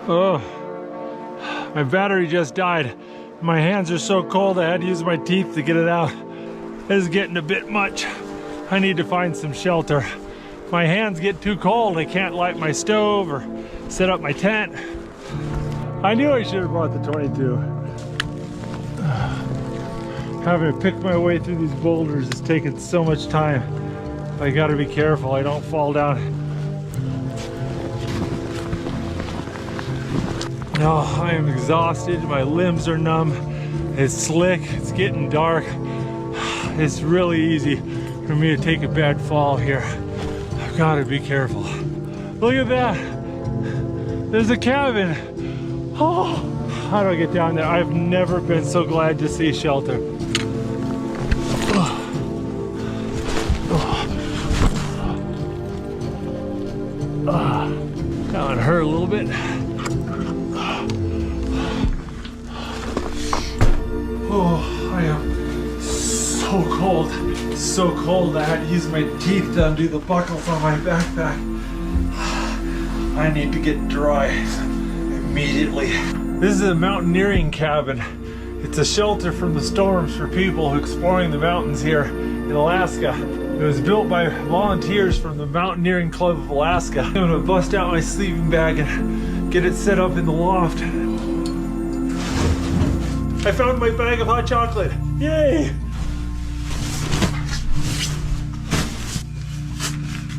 Oh, my battery just died. My hands are so cold I had to use my teeth to get it out. This is getting a bit much. I need to find some shelter. My hands get too cold. I can't light my stove or set up my tent. I knew I should have brought the 22. Having to pick my way through these boulders is taking so much time. I gotta be careful I don't fall down. No, I am exhausted. My limbs are numb. It's slick. It's getting dark. It's really easy for me to take a bad fall here. I've got to be careful. Look at that. There's a cabin. Oh, how do I get down there? I've never been so glad to see shelter. That one hurt a little bit. Oh, I am so cold. So cold I had to use my teeth to undo the buckles on my backpack. I need to get dry immediately. This is a mountaineering cabin. It's a shelter from the storms for people exploring the mountains here in Alaska. It was built by volunteers from the Mountaineering Club of Alaska. I'm gonna bust out my sleeping bag and get it set up in the loft. I found my bag of hot chocolate. Yay!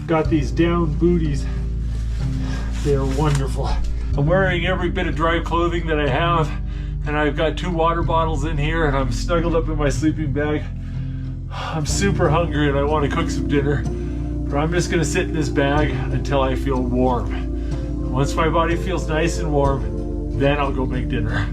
Got these down booties. They're wonderful. I'm wearing every bit of dry clothing that I have, and I've got 2 water bottles in here, and I'm snuggled up in my sleeping bag. I'm super hungry and I want to cook some dinner, but I'm just gonna sit in this bag until I feel warm. Once my body feels nice and warm, then I'll go make dinner.